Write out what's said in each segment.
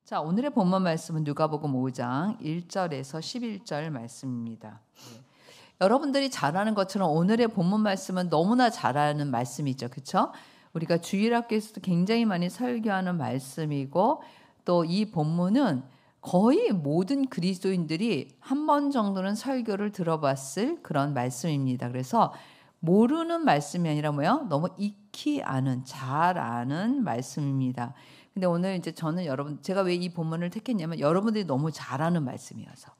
자, 오늘의 본문 말씀은 누가복음 5장 1절에서 11절 말씀입니다. 여러분들이 잘 아는 것처럼 오늘의 본문 말씀은 너무나 잘 아는 말씀이죠. 그렇죠? 우리가 주일학교에서도 굉장히 많이 설교하는 말씀이고 또 이 본문은 거의 모든 그리스도인들이 한 번 정도는 설교를 들어봤을 그런 말씀입니다. 그래서 모르는 말씀이 아니라 뭐예요? 너무 익히 아는, 잘 아는 말씀입니다. 근데 오늘 이제 저는 제가 왜 이 본문을 택했냐면 여러분들이 너무 잘 아는 말씀이어서.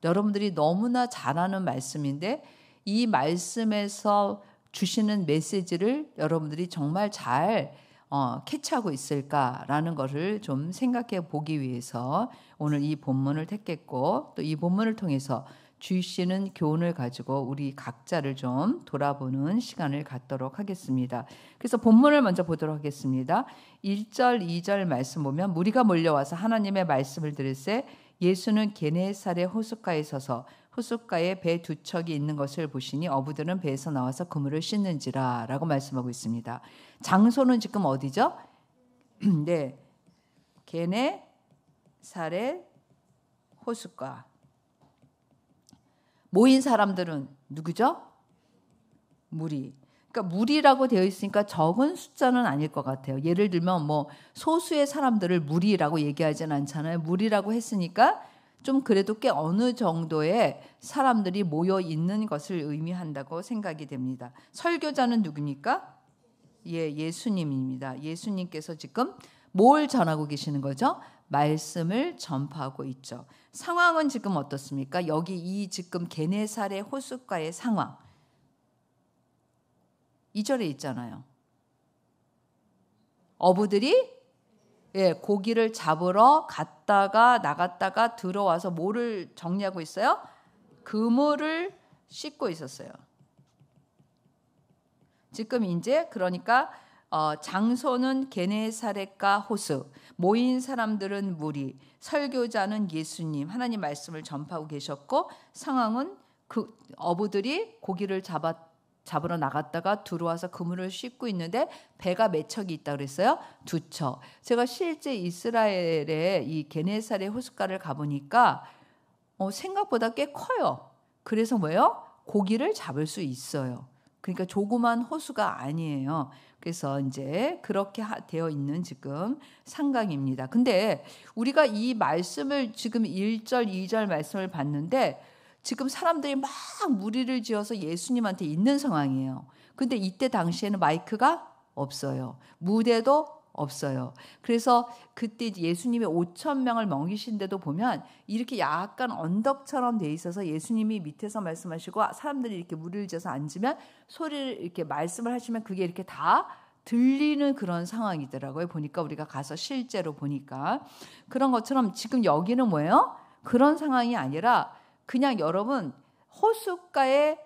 여러분들이 너무나 잘 아는 말씀인데 이 말씀에서 주시는 메시지를 여러분들이 정말 잘 캐치하고 있을까라는 것을 좀 생각해 보기 위해서 오늘 이 본문을 택했고 또 이 본문을 통해서 주시는 교훈을 가지고 우리 각자를 좀 돌아보는 시간을 갖도록 하겠습니다. 그래서 본문을 먼저 보도록 하겠습니다. 1절, 2절 말씀 보면 무리가 몰려와서 하나님의 말씀을 들을새 예수는 게네사렛 호숫가에 서서 호숫가에 배 두 척이 있는 것을 보시니 어부들은 배에서 나와서 그물을 씻는지라 라고 말씀하고 있습니다. 장소는 지금 어디죠? 네, 게네사렛 호숫가. 모인 사람들은 누구죠? 무리. 그러니까 무리라고 되어 있으니까 적은 숫자는 아닐 것 같아요. 예를 들면 뭐 소수의 사람들을 무리라고 얘기하진 않잖아요. 무리라고 했으니까 좀 그래도 꽤 어느 정도의 사람들이 모여 있는 것을 의미한다고 생각이 됩니다. 설교자는 누굽니까? 예수님입니다. 예수님께서 지금 뭘 전하고 계시는 거죠? 말씀을 전파하고 있죠. 상황은 지금 어떻습니까? 여기 이 지금 게네사렛 호숫가의 상황. 2절에 있잖아요. 어부들이 고기를 잡으러 갔다가 나갔다가 들어와서 뭐를 정리하고 있어요? 그물을 씻고 있었어요. 지금 이제 그러니까 장소는 게네사렛과 호수, 모인 사람들은 무리, 설교자는 예수님, 하나님 말씀을 전파하고 계셨고 상황은 그 어부들이 고기를 잡으러 나갔다가 들어와서 그물을 씻고 있는데 배가 몇 척이 있다고 그랬어요? 두 척. 제가 실제 이스라엘의 이 게네사렛 호숫가를 가보니까 생각보다 꽤 커요. 그래서 뭐예요? 고기를 잡을 수 있어요. 그러니까 조그만 호수가 아니에요. 그래서 이제 그렇게 되어 있는 지금 상황입니다. 근데 우리가 이 말씀을 지금 1절, 2절 말씀을 봤는데 지금 사람들이 막 무리를 지어서 예수님한테 있는 상황이에요. 근데 이때 당시에는 마이크가 없어요. 무대도 없어요. 그래서 그때 예수님이 5,000명을 먹이신데도 보면 이렇게 약간 언덕처럼 돼 있어서 예수님이 밑에서 말씀하시고 사람들이 이렇게 무리를 지어서 앉으면 소리를 이렇게 말씀을 하시면 그게 이렇게 다 들리는 그런 상황이더라고요. 보니까 우리가 가서 실제로 보니까 그런 것처럼 지금 여기는 뭐예요? 그런 상황이 아니라 그냥 여러분 호숫가에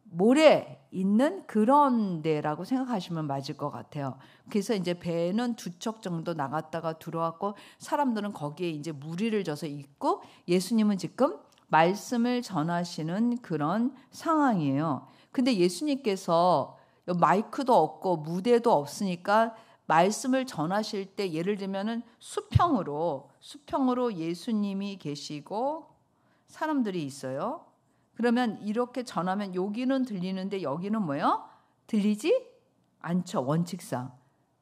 모래 있는 그런 데라고 생각하시면 맞을 것 같아요. 그래서 이제 배는 두 척 정도 나갔다가 들어왔고 사람들은 거기에 이제 무리를 져서 있고 예수님은 지금 말씀을 전하시는 그런 상황이에요. 근데 예수님께서 마이크도 없고 무대도 없으니까 말씀을 전하실 때 예를 들면은 수평으로 예수님이 계시고 사람들이 있어요. 그러면 이렇게 전하면 여기는 들리는데 여기는 뭐예요? 들리지 않죠. 원칙상.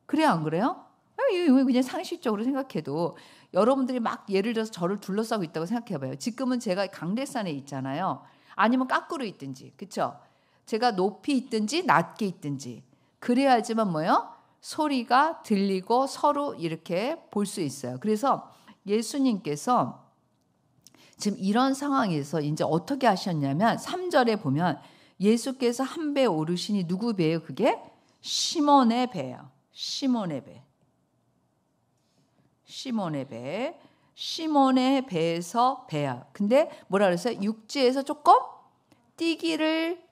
그래요, 안 그래요? 이거 그냥 상식적으로 생각해도 여러분들이 막 예를 들어서 저를 둘러싸고 있다고 생각해봐요. 지금은 제가 강대산에 있잖아요. 아니면 거꾸로 있든지, 그렇죠? 제가 높이 있든지 낮게 있든지 그래야지만 뭐예요? 소리가 들리고 서로 이렇게 볼 수 있어요. 그래서 예수님께서 지금 이런 상황에서 이제 어떻게 하셨냐면 3절에 보면 예수께서 한 배에 오르시니 누구 배예요? 그게 시몬의 배예요. 시몬의 배. 시몬의 배에서 배야. 근데 뭐라 그랬어요? 육지에서 조금 뛰기를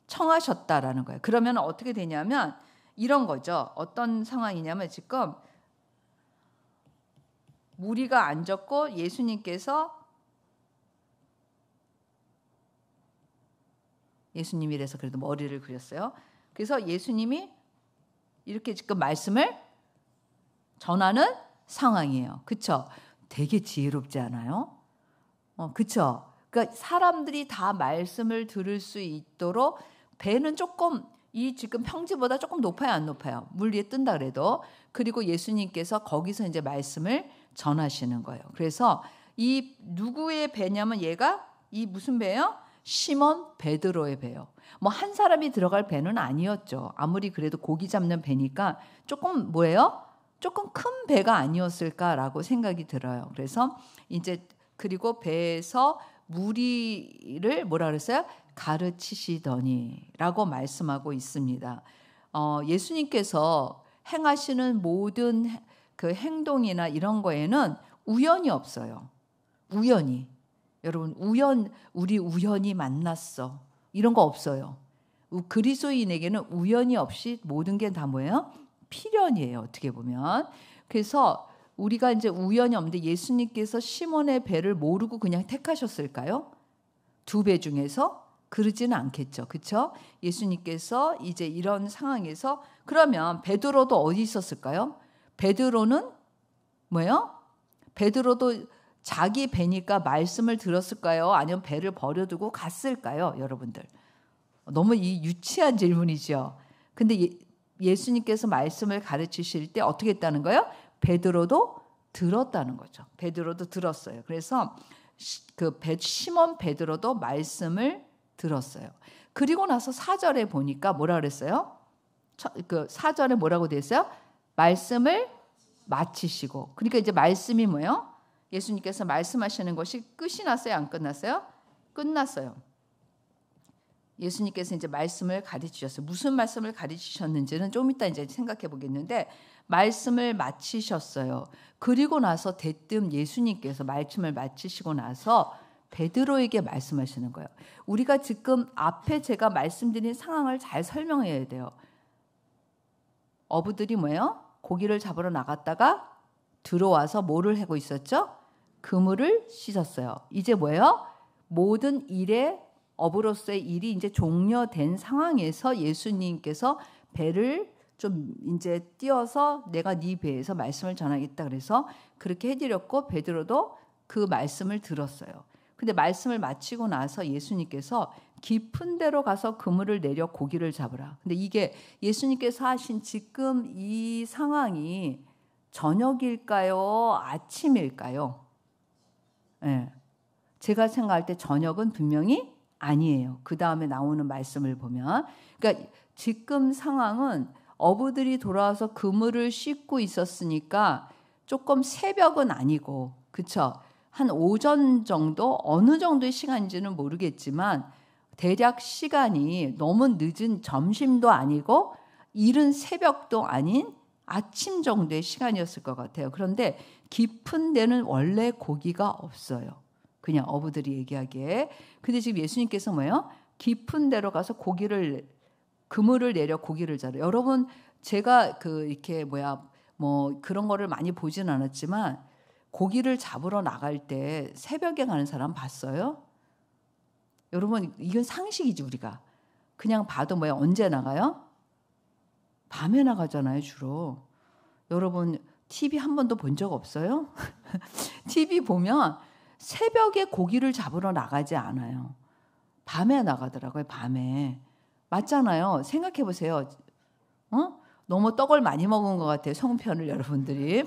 청하셨다라는 거예요. 그러면 어떻게 되냐면 이런 거죠. 어떤 상황이냐면 지금 무리가 앉았고 예수님이라서 그래도 머리를 그렸어요. 그래서 예수님이 이렇게 지금 말씀을 전하는 상황이에요. 그쵸? 되게 지혜롭지 않아요? 그쵸? 그러니까 사람들이 다 말씀을 들을 수 있도록 배는 조금 이 지금 평지보다 조금 높아요, 안 높아요? 물 위에 뜬다 그래도. 그리고 예수님께서 거기서 이제 말씀을 전하시는 거예요. 그래서 이 누구의 배냐면 얘가 이 무슨 배예요? 시몬 베드로의 배요. 뭐 한 사람이 들어갈 배는 아니었죠. 아무리 그래도 고기 잡는 배니까 조금 뭐예요? 조금 큰 배가 아니었을까라고 생각이 들어요. 그래서 이제 그리고 배에서 무리를 뭐라 그랬어요? 가르치시더니라고 말씀하고 있습니다. 예수님께서 행하시는 모든 그 행동이나 이런 거에는 우연이 없어요. 우연히. 여러분 우리 우연히 만났어. 이런 거 없어요. 그리스도인에게는 우연이 없이 모든 게 다 뭐예요? 필연이에요. 어떻게 보면. 그래서 우리가 이제 우연이 없는데 예수님께서 시몬의 배를 모르고 그냥 택하셨을까요? 두 배 중에서? 그러지는 않겠죠. 그렇죠? 예수님께서 이제 이런 상황에서 그러면 베드로도 어디 있었을까요? 베드로는 뭐예요? 베드로도 자기 배니까 말씀을 들었을까요? 아니면 배를 버려두고 갔을까요? 여러분들. 너무 이 유치한 질문이죠. 근데 예수님께서 말씀을 가르치실 때 어떻게 했다는 거예요? 베드로도 들었다는 거죠. 베드로도 들었어요. 그래서 시몬 베드로도 말씀을 들었어요. 그리고 나서 4절에 보니까 뭐라 그랬어요? 그 4절에 뭐라고 돼 있어요? 말씀을 마치시고. 그러니까 이제 말씀이 뭐예요? 예수님께서 말씀하시는 것이 끝이 났어요? 안 끝났어요? 끝났어요. 예수님께서 이제 말씀을 가르치셨어요. 무슨 말씀을 가르치셨는지는 좀 이따 이제 생각해 보겠는데 말씀을 마치셨어요. 그리고 나서 대뜸 예수님께서 말씀을 마치시고 나서 베드로에게 말씀하시는 거예요. 우리가 지금 앞에 제가 말씀드린 상황을 잘 설명해야 돼요. 어부들이 뭐예요? 고기를 잡으러 나갔다가 들어와서 뭐를 하고 있었죠? 그물을 씻었어요. 이제 뭐예요? 모든 일에 어부로서의 일이 이제 종료된 상황에서 예수님께서 배를 좀 이제 띄어서 내가 네 배에서 말씀을 전하겠다 그래서 그렇게 해드렸고 베드로도 그 말씀을 들었어요. 근데 말씀을 마치고 나서 예수님께서 깊은 데로 가서 그물을 내려 고기를 잡으라. 근데 이게 예수님께서 하신 지금 이 상황이 저녁일까요? 아침일까요? 네. 제가 생각할 때 저녁은 분명히 아니에요. 그 다음에 나오는 말씀을 보면. 그러니까 지금 상황은 어부들이 돌아와서 그물을 씻고 있었으니까 조금 새벽은 아니고, 그쵸? 한 오전 정도, 어느 정도의 시간인지는 모르겠지만, 대략 시간이 너무 늦은 점심도 아니고, 이른 새벽도 아닌 아침 정도의 시간이었을 것 같아요. 그런데 깊은 데는 원래 고기가 없어요. 그냥 어부들이 얘기하기에. 근데 지금 예수님께서 뭐예요? 깊은 데로 가서 그물을 내려 고기를 잡아요. 여러분, 제가 이렇게 뭐 그런 거를 많이 보진 않았지만 고기를 잡으러 나갈 때 새벽에 가는 사람 봤어요? 여러분, 이건 상식이지 우리가. 그냥 봐도 언제 나가요? 밤에 나가잖아요, 주로. 여러분, TV 한 번도 본 적 없어요? TV 보면 새벽에 고기를 잡으러 나가지 않아요. 밤에 나가더라고요, 밤에. 맞잖아요. 생각해 보세요. 너무 떡을 많이 먹은 것 같아요, 송편을 여러분들이.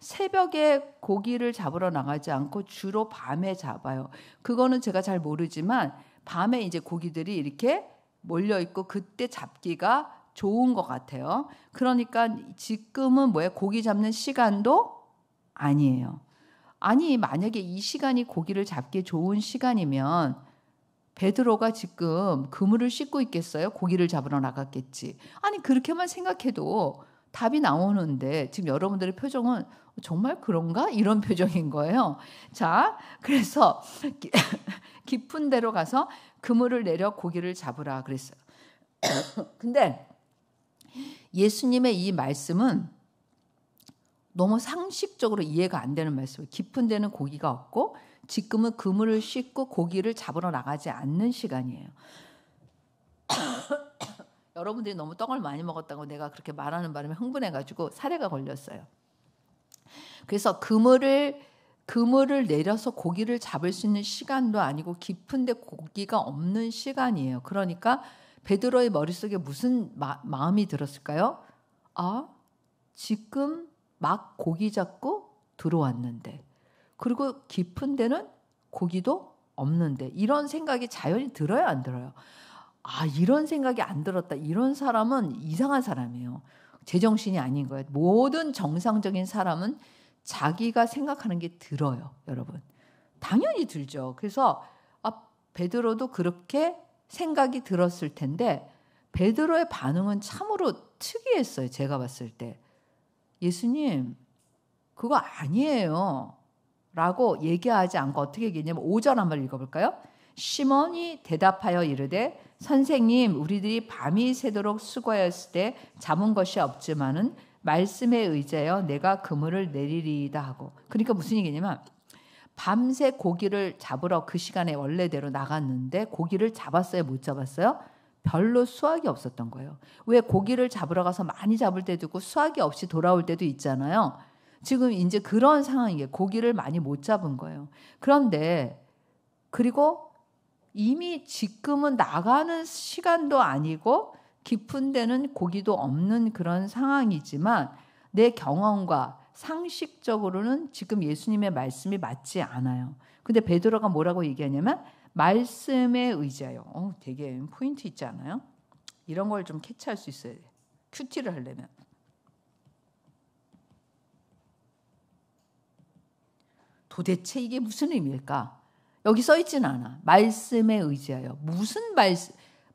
새벽에 고기를 잡으러 나가지 않고 주로 밤에 잡아요. 그거는 제가 잘 모르지만 밤에 이제 고기들이 이렇게 몰려 있고 그때 잡기가 좋은 것 같아요. 그러니까 지금은 고기 잡는 시간도 아니에요. 아니, 만약에 이 시간이 고기를 잡기 좋은 시간이면 베드로가 지금 그물을 씻고 있겠어요? 고기를 잡으러 나갔겠지. 아니, 그렇게만 생각해도 답이 나오는데 지금 여러분들의 표정은 정말 그런가? 이런 표정인 거예요. 자, 그래서 깊은 데로 가서 그물을 내려 고기를 잡으라 그랬어요. 근데 예수님의 이 말씀은 너무 상식적으로 이해가 안 되는 말씀이에요. 깊은 데는 고기가 없고 지금은 그물을 씻고 고기를 잡으러 나가지 않는 시간이에요. 여러분들이 너무 떡을 많이 먹었다고 내가 그렇게 말하는 바람에 흥분해가지고 사례가 걸렸어요. 그래서 그물을 내려서 고기를 잡을 수 있는 시간도 아니고 깊은데 고기가 없는 시간이에요. 그러니까 베드로의 머릿속에 무슨 마음이 들었을까요? 아, 지금 막 고기 잡고 들어왔는데, 그리고 깊은 데는 고기도 없는데, 이런 생각이 자연히 들어요, 안 들어요? 아, 이런 생각이 안 들었다. 이런 사람은 이상한 사람이에요. 제정신이 아닌 거예요. 모든 정상적인 사람은 자기가 생각하는 게 들어요, 여러분. 당연히 들죠. 그래서 베드로도 그렇게 생각이 들었을 텐데 베드로의 반응은 참으로 특이했어요. 제가 봤을 때. 예수님, 그거 아니에요 라고 얘기하지 않고 어떻게 얘기했냐면 5절 한번 읽어볼까요? 시몬이 대답하여 이르되 선생님, 우리들이 밤이 새도록 수고하였을 때 잡은 것이 없지만은 말씀에 의지하여 내가 그물을 내리리이다 하고. 그러니까 무슨 얘기냐면 밤새 고기를 잡으러 그 시간에 원래대로 나갔는데 고기를 잡았어요, 못 잡았어요? 별로 수확이 없었던 거예요. 왜 고기를 잡으러 가서 많이 잡을 때도 있고 수확이 없이 돌아올 때도 있잖아요. 지금 이제 그런 상황이에요. 고기를 많이 못 잡은 거예요. 그런데 그리고 이미 지금은 나가는 시간도 아니고 깊은 데는 고기도 없는 그런 상황이지만 내 경험과 상식적으로는 지금 예수님의 말씀이 맞지 않아요. 근데 베드로가 뭐라고 얘기하냐면 말씀에 의지하여. 되게 포인트 있지 않아요? 이런 걸 좀 캐치할 수 있어야 돼요. 큐티를 하려면. 도대체 이게 무슨 의미일까? 여기 써 있지는 않아. 말씀에 의지하여. 무슨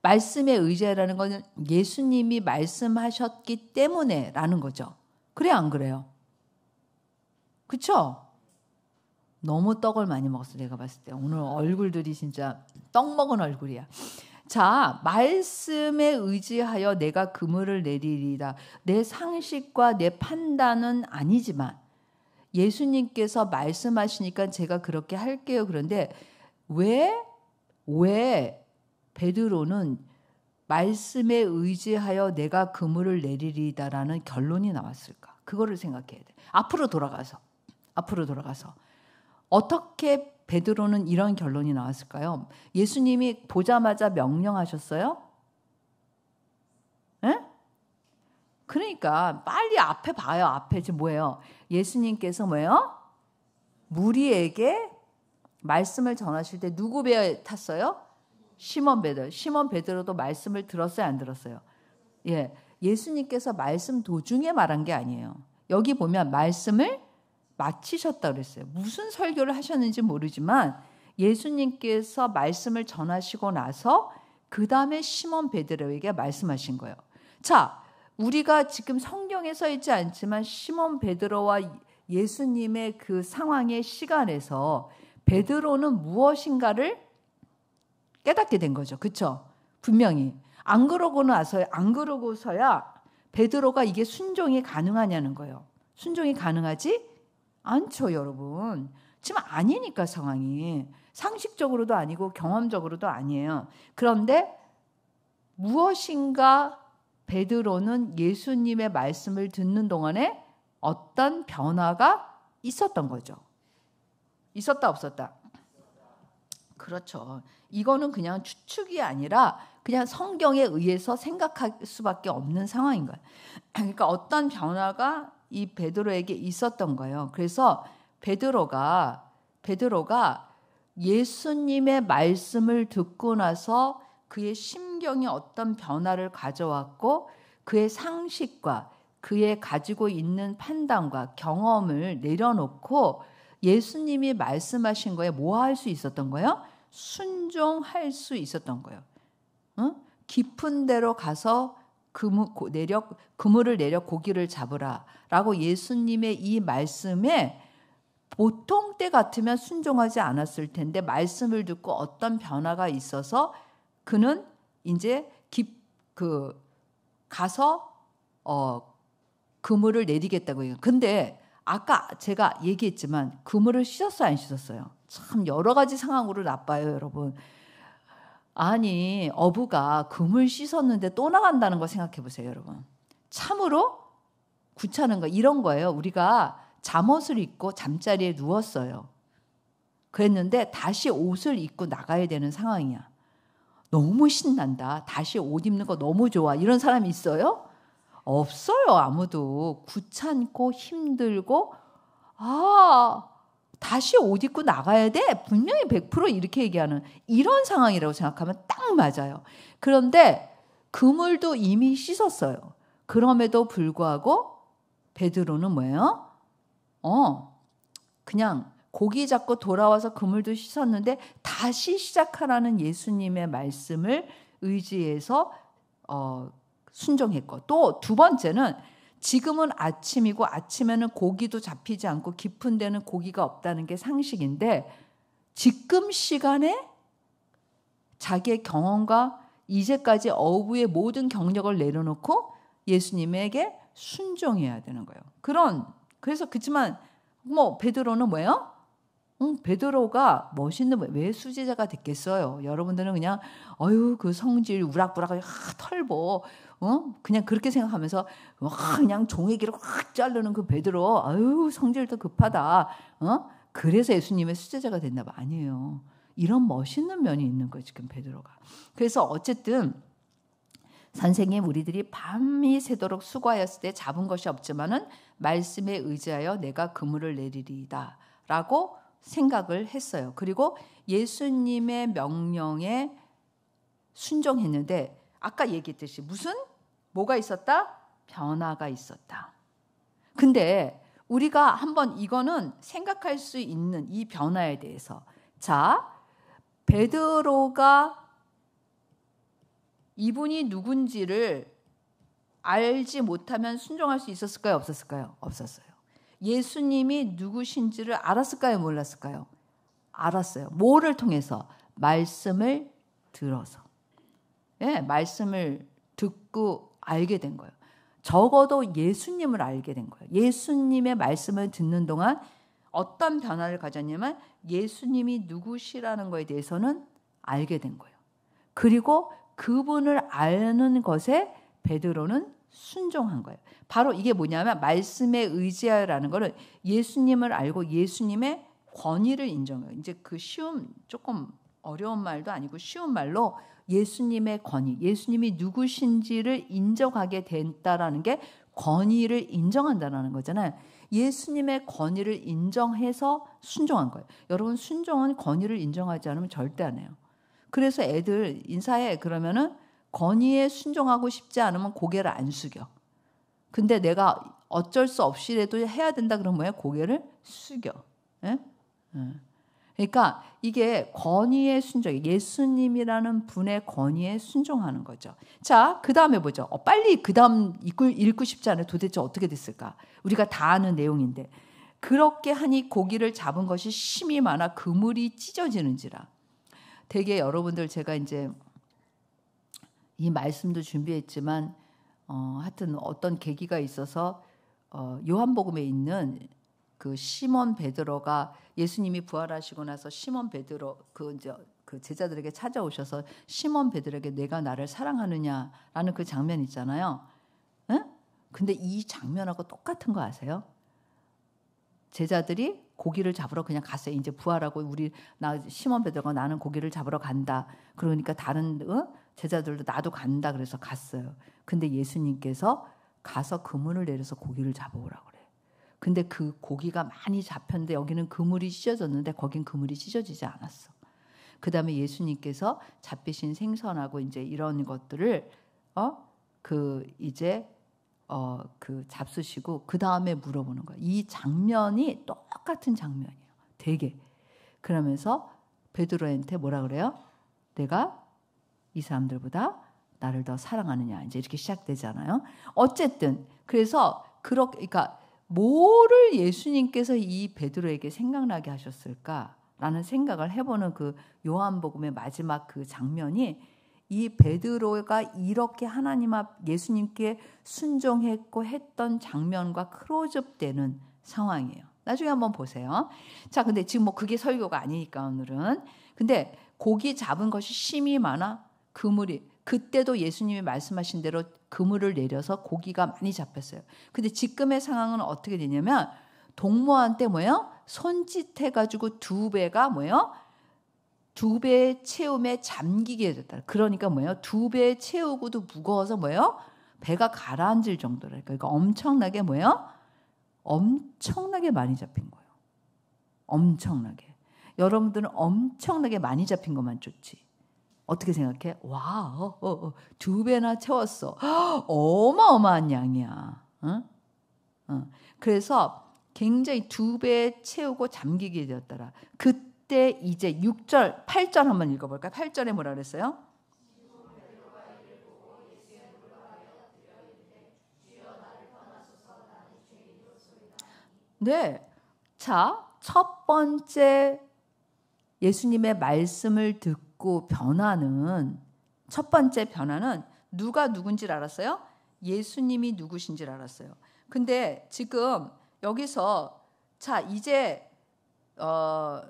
말씀에 의지하라는 것은 예수님이 말씀하셨기 때문에 라는 거죠. 그래 안 그래요? 그렇죠? 너무 떡을 많이 먹었어, 내가 봤을 때. 오늘 얼굴들이 진짜 떡 먹은 얼굴이야. 자, 말씀에 의지하여 내가 그물을 내리리다. 내 상식과 내 판단은 아니지만 예수님께서 말씀하시니까 제가 그렇게 할게요. 그런데 왜 베드로는 말씀에 의지하여 내가 그물을 내리리다라는 결론이 나왔을까? 그거를 생각해야 돼. 앞으로 돌아가서 어떻게 베드로는 이런 결론이 나왔을까요? 예수님이 보자마자 명령하셨어요? 에? 그러니까 빨리 앞에 봐요. 앞에 지금 뭐예요? 예수님께서 뭐예요? 무리에게 말씀을 전하실 때 누구 배에 탔어요? 시몬 베드로. 시몬 베드로도 말씀을 들었어요, 안 들었어요? 예, 예수님께서 말씀 도중에 말한 게 아니에요. 여기 보면 말씀을 마치셨다 그랬어요. 무슨 설교를 하셨는지 모르지만 예수님께서 말씀을 전하시고 나서 그 다음에 시몬 베드로에게 말씀하신 거예요. 자, 우리가 지금 성경에 써 있지 않지만 시몬 베드로와 예수님의 그 상황의 시간에서 베드로는 무엇인가를 깨닫게 된 거죠. 그렇죠? 분명히. 안 그러고서야 베드로가 이게 순종이 가능하냐는 거예요. 순종이 가능하지 않죠, 여러분. 지금 아니니까 상황이. 상식적으로도 아니고 경험적으로도 아니에요. 그런데 무엇인가 베드로는 예수님의 말씀을 듣는 동안에 어떤 변화가 있었던 거죠. 있었다 없었다? 그렇죠. 이거는 그냥 추측이 아니라 그냥 성경에 의해서 생각할 수밖에 없는 상황인 거예요. 그러니까 어떤 변화가 이 베드로에게 있었던 거예요. 그래서 베드로가 예수님의 말씀을 듣고 나서 그의 심경이 어떤 변화를 가져왔고 그의 상식과 그의 가지고 있는 판단과 경험을 내려놓고 예수님이 말씀하신 거에 뭐 할 수 있었던 거예요? 순종할 수 있었던 거예요. 깊은 데로 가서 그물을 내려 고기를 잡으라 라고 예수님의 이 말씀에 보통 때 같으면 순종하지 않았을 텐데 말씀을 듣고 어떤 변화가 있어서 그는 이제 가서 그물을 내리겠다고 해요. 근데 아까 제가 얘기했지만 그물을 씻었어요, 안 씻었어요? 참 여러 가지 상황으로 나빠요, 여러분. 아니, 어부가 그물 씻었는데 또 나간다는 거 생각해 보세요, 여러분. 참으로 귀찮은 거 이런 거예요. 우리가 잠옷을 입고 잠자리에 누웠어요. 그랬는데 다시 옷을 입고 나가야 되는 상황이야. 너무 신난다. 다시 옷 입는 거 너무 좋아. 이런 사람이 있어요? 없어요. 아무도. 귀찮고 힘들고 다시 옷 입고 나가야 돼. 분명히 100% 이렇게 얘기하는 이런 상황이라고 생각하면 딱 맞아요. 그런데 그물도 이미 씻었어요. 그럼에도 불구하고 베드로는 뭐예요? 그냥 고기 잡고 돌아와서 그물도 씻었는데 다시 시작하라는 예수님의 말씀을 의지해서 순종했고, 또 두 번째는 지금은 아침이고 아침에는 고기도 잡히지 않고 깊은 데는 고기가 없다는 게 상식인데 지금 시간에 자기의 경험과 이제까지 어부의 모든 경력을 내려놓고 예수님에게 순종해야 되는 거예요. 그래서 그렇지만 베드로는 뭐예요? 베드로가 멋있는 왜 수제자가 됐겠어요? 여러분들은 그냥 그 성질 우락부락 털보 그냥 그렇게 생각하면서 그냥 종이기로 확 자르는 그 베드로 성질도 급하다. 그래서 예수님의 수제자가 됐나 봐. 아니에요. 이런 멋있는 면이 있는 거예요, 지금 베드로가. 그래서 어쨌든 선생님, 우리들이 밤이 새도록 수고하였을 때 잡은 것이 없지만은 말씀에 의지하여 내가 그물을 내리리이다 라고 생각을 했어요. 그리고 예수님의 명령에 순종했는데 아까 얘기했듯이 뭐가 있었다? 변화가 있었다. 근데 우리가 한번 이거는 생각할 수 있는 이 변화에 대해서, 자, 베드로가 이분이 누군지를 알지 못하면 순종할 수 있었을까요? 없었을까요? 없었어요. 예수님이 누구신지를 알았을까요? 몰랐을까요? 알았어요. 뭐를 통해서? 말씀을 들어서. 말씀을 듣고 알게 된 거예요. 적어도 예수님을 알게 된 거예요. 예수님의 말씀을 듣는 동안 어떤 변화를 가졌냐면 예수님이 누구시라는 거에 대해서는 알게 된 거예요. 그리고 그분을 아는 것에 베드로는 순종한 거예요. 바로 이게 뭐냐면 말씀에 의지하라는 거는 예수님을 알고 예수님의 권위를 인정해요. 이제 그 조금 어려운 말도 아니고 쉬운 말로 예수님의 권위, 예수님이 누구신지를 인정하게 된다라는 게 권위를 인정한다라는 거잖아요. 예수님의 권위를 인정해서 순종한 거예요. 여러분, 순종은 권위를 인정하지 않으면 절대 안 해요. 그래서 애들 인사해 그러면은 권위에 순종하고 싶지 않으면 고개를 안 숙여. 근데 내가 어쩔 수 없이라도 해야 된다 그러면 뭐야? 고개를 숙여. 그러니까 이게 권위의 순종, 예수님이라는 분의 권위에 순종하는 거죠. 자, 그 다음에 보죠. 빨리 그 다음 읽고 싶지 않아요. 도대체 어떻게 됐을까? 우리가 다 아는 내용인데. 그렇게 하니 고기를 잡은 것이 심이 많아 그물이 찢어지는지라. 되게 여러분들 제가 이제 이 말씀도 준비했지만 하여튼 어떤 계기가 있어서 요한복음에 있는 그 시몬 베드로가 예수님이 부활하시고 나서 시몬 베드로 그 제자들에게 찾아오셔서 시몬 베드로에게 내가 나를 사랑하느냐라는 그 장면 있잖아요. 근데 이 장면하고 똑같은 거 아세요? 제자들이 고기를 잡으러 그냥 갔어요. 이제 부활하고 시몬 베드로가 나는 고기를 잡으러 간다. 그러니까 다른 제자들도 나도 간다 그래서 갔어요. 근데 예수님께서 가서 그물을 내려서 고기를 잡아오라고 그래요. 근데 그 고기가 많이 잡혔는데 여기는 그물이 찢어졌는데 거긴 그물이 찢어지지 않았어. 그다음에 예수님께서 잡히신 생선하고 이제 이런 것들을 잡수시고 그 다음에 물어보는 거예요. 이 장면이 똑같은 장면이에요. 되게. 그러면서 베드로한테 뭐라 그래요? 내가 이 사람들보다 나를 더 사랑하느냐. 이제 이렇게 시작되잖아요. 어쨌든 그래서 그러니까 뭐를 예수님께서 이 베드로에게 생각나게 하셨을까라는 생각을 해보는 그 요한복음의 마지막 그 장면이 이 베드로가 이렇게 하나님 앞 예수님께 순종했고 했던 장면과 크로즈업되는 상황이에요. 나중에 한번 보세요. 자, 근데 지금 그게 설교가 아니니까 오늘은. 근데 고기 잡은 것이 심이 많아 그때도 예수님이 말씀하신 대로 그물을 내려서 고기가 많이 잡혔어요. 근데 지금의 상황은 어떻게 되냐면 동무한테 뭐예요? 손짓해가지고 2배가 뭐예요? 2배 채움에 잠기게 됐다. 그러니까 뭐예요? 2배 채우고도 무거워서 뭐예요? 배가 가라앉을 정도랄까. 그러니까 엄청나게 뭐예요? 엄청나게 많이 잡힌 거예요. 엄청나게. 여러분들은 엄청나게 많이 잡힌 것만 쫓지. 어떻게 생각해? 와, 2배나 채웠어. 어마어마한 양이야. 그래서 굉장히 2배 채우고 잠기게 되었더라. 그때 이제 6절, 8절 한번 읽어볼까요? 8절에 뭐라 그랬어요? 네. 자, 첫 번째 예수님의 말씀을 듣고 첫 번째 변화는 누가 누군지를 알았어요? 예수님이 누구신지를 알았어요. 근데 지금 여기서 자, 이제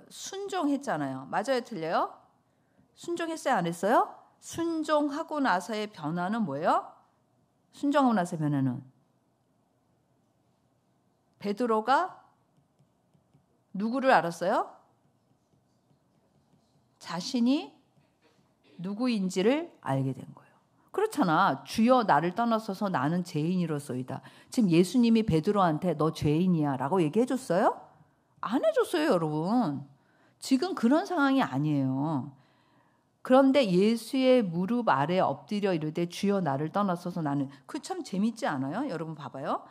순종했잖아요. 맞아요, 틀려요? 순종했어요, 안 했어요? 순종하고 나서의 변화는 뭐예요? 순종하고 나서의 변화는 베드로가 누구를 알았어요? 자신이 누구인지를 알게 된 거예요. 그렇잖아. 주여 나를 떠나서서 나는 죄인이로소이다. 지금 예수님이 베드로한테 너 죄인이야 라고 얘기해 줬어요? 안 해줬어요, 여러분. 지금 그런 상황이 아니에요. 그런데 예수의 무릎 아래 엎드려 이르되 주여 나를 떠나서서 나는, 그 참 재밌지 않아요? 여러분 봐봐요.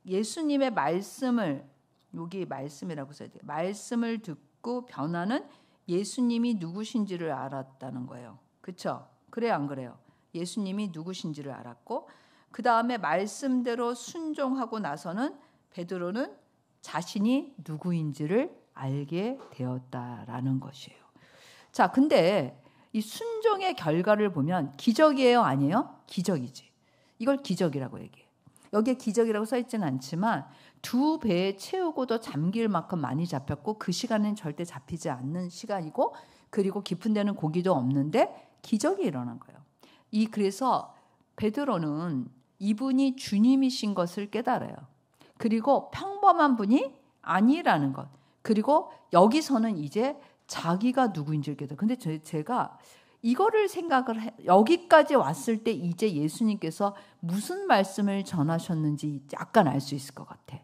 예수님의 말씀을, 여기 말씀이라고 써야 돼요. 말씀을 듣고 변화는 예수님이 누구신지를 알았다는 거예요. 그렇죠? 그래요, 안 그래요? 예수님이 누구신지를 알았고, 그 다음에 말씀대로 순종하고 나서는 베드로는 자신이 누구인지를 알게 되었다라는 것이에요. 자, 근데 이 순종의 결과를 보면 기적이에요, 아니에요? 기적이지. 이걸 기적이라고 얘기해요. 여기에 기적이라고 써있지는 않지만 2배 채우고도 잠길 만큼 많이 잡혔고, 그 시간은 절대 잡히지 않는 시간이고, 그리고 깊은 데는 고기도 없는데 기적이 일어난 거예요. 그래서 베드로는 이분이 주님이신 것을 깨달아요. 그리고 평범한 분이 아니라는 것. 그리고 여기서는 이제 자기가 누구인지를 깨달아요. 근데 제가 이거를 여기까지 왔을 때 이제 예수님께서 무슨 말씀을 전하셨는지 약간 알 수 있을 것 같아.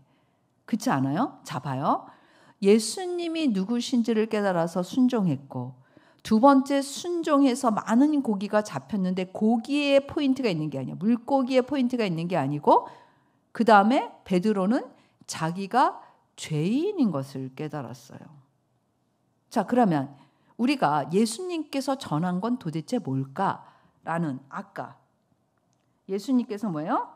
그렇지 않아요? 자, 봐요. 예수님이 누구신지를 깨달아서 순종했고, 두 번째 순종해서 많은 고기가 잡혔는데 고기에 포인트가 있는 게 아니야. 물고기에 포인트가 있는 게 아니고, 그 다음에 베드로는 자기가 죄인인 것을 깨달았어요. 자, 그러면 우리가 예수님께서 전한 건 도대체 뭘까라는, 아까 예수님께서 뭐예요?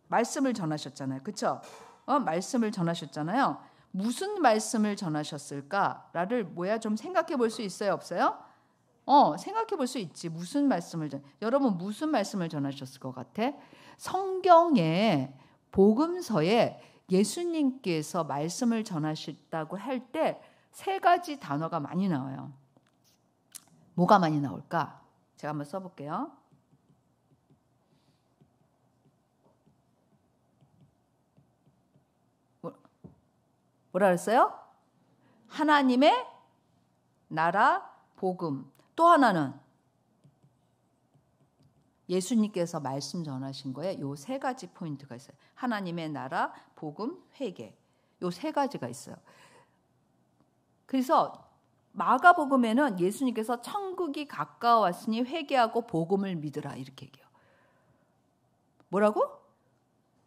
말씀을 전하셨잖아요. 그렇죠? 말씀을 전하셨잖아요. 무슨 말씀을 전하셨을까를 좀 생각해 볼 수 있어요, 없어요? 생각해 볼 수 있지. 여러분 무슨 말씀을 전하셨을 것 같아? 성경의 복음서에 예수님께서 말씀을 전하셨다고 할 때 3가지 단어가 많이 나와요. 뭐가 많이 나올까? 제가 한번 써볼게요. 뭐라 그랬어요? 하나님의 나라, 복음. 또 하나는 예수님께서 말씀 전하신 거에 요 3가지 포인트가 있어요. 하나님의 나라, 복음, 회개. 요 3가지가 있어요. 그래서 마가복음에는 예수님께서 천국이 가까웠으니 회개하고 복음을 믿으라 이렇게 얘기해요. 뭐라고?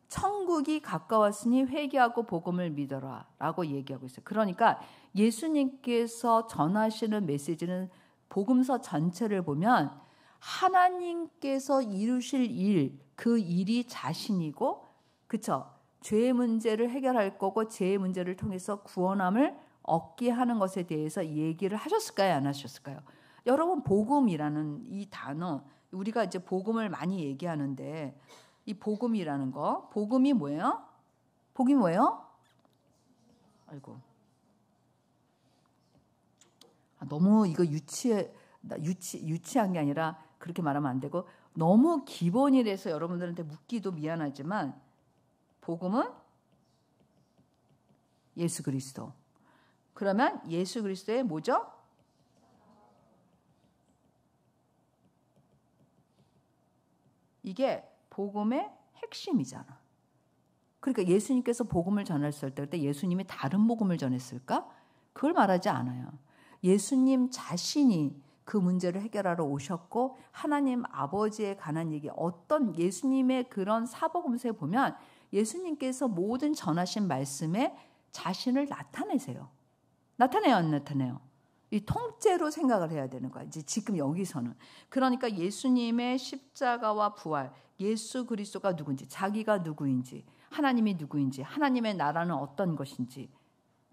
천국이 가까웠으니 회개하고 복음을 믿어라 라고 얘기하고 있어요. 그러니까 예수님께서 전하시는 메시지는 복음서 전체를 보면 하나님께서 이루실 일, 그 일이 자신이고, 그쵸? 죄의 문제를 해결할 거고 죄의 문제를 통해서 구원함을 얻게 하는 것에 대해서 얘기를 하셨을까요? 안 하셨을까요? 여러분, 복음이라는 이 단어, 우리가 이제 복음을 많이 얘기하는데 이 복음이라는 거, 복음이 뭐예요? 복음이 뭐예요? 아이고, 너무 이거 유치한 게 아니라 그렇게 말하면 안 되고, 너무 기본이라서 여러분들한테 묻기도 미안하지만 복음은 예수 그리스도. 그러면 예수 그리스도의 뭐죠? 이게 복음의 핵심이잖아. 그러니까 예수님께서 복음을 전했을 때 그때 예수님이 다른 복음을 전했을까? 그걸 말하지 않아요. 예수님 자신이 그 문제를 해결하러 오셨고 하나님 아버지에 관한 얘기, 어떤 예수님의 그런 사복음서에 보면 예수님께서 모든 전하신 말씀에 자신을 나타내세요. 나타내요, 안 나타내요? 이 통째로 생각을 해야 되는 거야. 이제 지금 여기서는. 그러니까 예수님의 십자가와 부활, 예수 그리스도가 누군지, 자기가 누구인지, 하나님이 누구인지, 하나님의 나라는 어떤 것인지,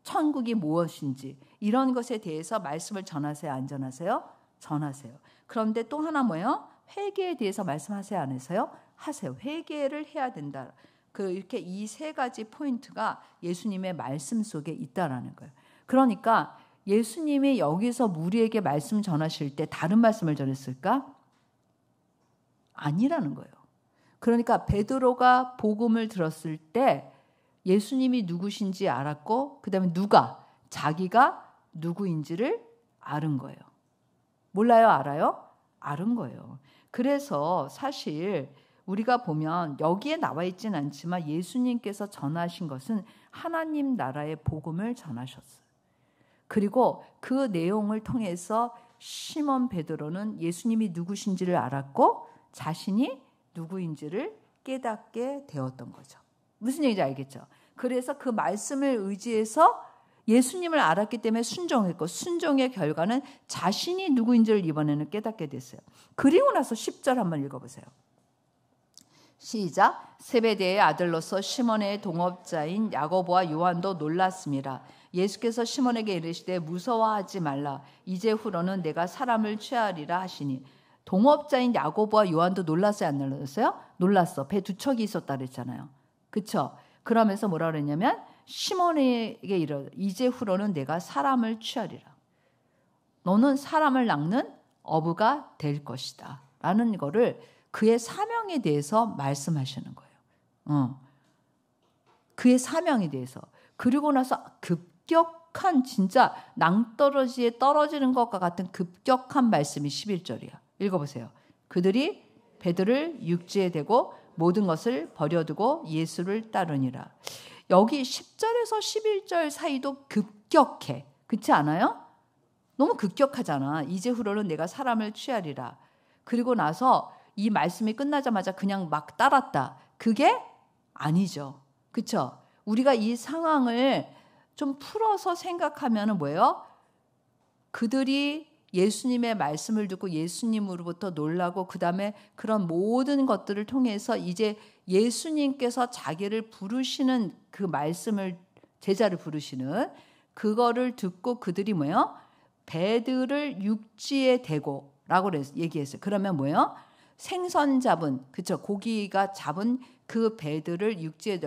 천국이 무엇인지 이런 것에 대해서 말씀을 전하세요, 안 전하세요? 전하세요. 그런데 또 하나 뭐예요? 회개에 대해서 말씀하세요, 안 하세요? 하세요. 회개를 해야 된다. 이렇게 이 세 가지 포인트가 예수님의 말씀 속에 있다라는 거예요. 그러니까 예수님이 여기서 무리에게 말씀 전하실 때 다른 말씀을 전했을까? 아니라는 거예요. 그러니까 베드로가 복음을 들었을 때 예수님이 누구신지 알았고 그다음에 자기가 누구인지를 아는 거예요. 몰라요? 알아요? 아는 거예요. 그래서 사실 우리가 보면 여기에 나와 있지는 않지만 예수님께서 전하신 것은 하나님 나라의 복음을 전하셨어요. 그리고 그 내용을 통해서 시몬 베드로는 예수님이 누구신지를 알았고 자신이 누구인지를 깨닫게 되었던 거죠. 무슨 얘기인지 알겠죠? 그래서 그 말씀을 의지해서 예수님을 알았기 때문에 순종했고 순종의 결과는 자신이 누구인지를 이번에는 깨닫게 됐어요. 그리고 나서 10절 한번 읽어보세요. 시작. 세베대의 아들로서 시몬의 동업자인 야고보와 요한도 놀랐습니다. 예수께서 시몬에게 이르시되 무서워하지 말라. 이제 후로는 내가 사람을 취하리라 하시니. 동업자인 야고보와 요한도 놀랐어요, 안 놀랐어요? 놀랐어. 배 두 척이 있었다 그랬잖아요. 그렇죠? 그러면서 뭐라 그랬냐면 시몬에게 이제 후로는 내가 사람을 취하리라. 너는 사람을 낚는 어부가 될 것이다. 라는 거를 그의 사명에 대해서 말씀하시는 거예요. 그의 사명에 대해서. 그리고 나서 급격한 진짜 낭떠러지에 떨어지는 것과 같은 급격한 말씀이 11절이야. 읽어보세요. 그들이 베드로를 육지에 대고 모든 것을 버려두고 예수를 따르니라. 여기 10절에서 11절 사이도 급격해. 그렇지 않아요? 너무 급격하잖아. 이제 후로는 내가 사람을 취하리라. 그리고 나서 이 말씀이 끝나자마자 그냥 막 따랐다. 그게 아니죠. 그렇죠? 우리가 이 상황을 좀 풀어서 생각하면 뭐예요? 그들이 예수님의 말씀을 듣고 예수님으로부터 놀라고 그다음에 그런 모든 것들을 통해서 이제 예수님께서 자기를 부르시는 그 말씀을 제자를 부르시는 그거를 듣고 그들이 뭐예요? 배들을 육지에 대고라고 얘기했어요. 그러면 뭐예요? 생선 잡은 그렇죠? 고기가 잡은 그 배들을 육지에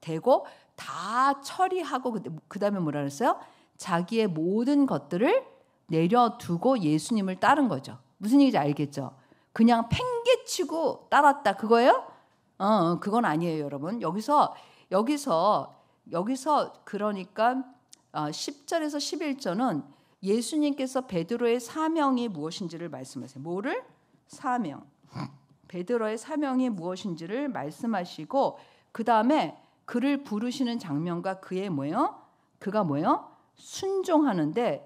대고 다 처리하고 그다음에 뭐라 그랬어요? 자기의 모든 것들을 내려두고 예수님을 따른 거죠. 무슨 얘기인지 알겠죠? 그냥 팽개치고 따랐다 그거예요? 그건 아니에요, 여러분. 여기서 그러니까 10절에서 11절은 예수님께서 베드로의 사명이 무엇인지를 말씀하세요. 뭐를? 사명. 베드로의 사명이 무엇인지를 말씀하시고 그 다음에 그를 부르시는 장면과 그의 뭐예요? 그가 뭐예요? 순종하는데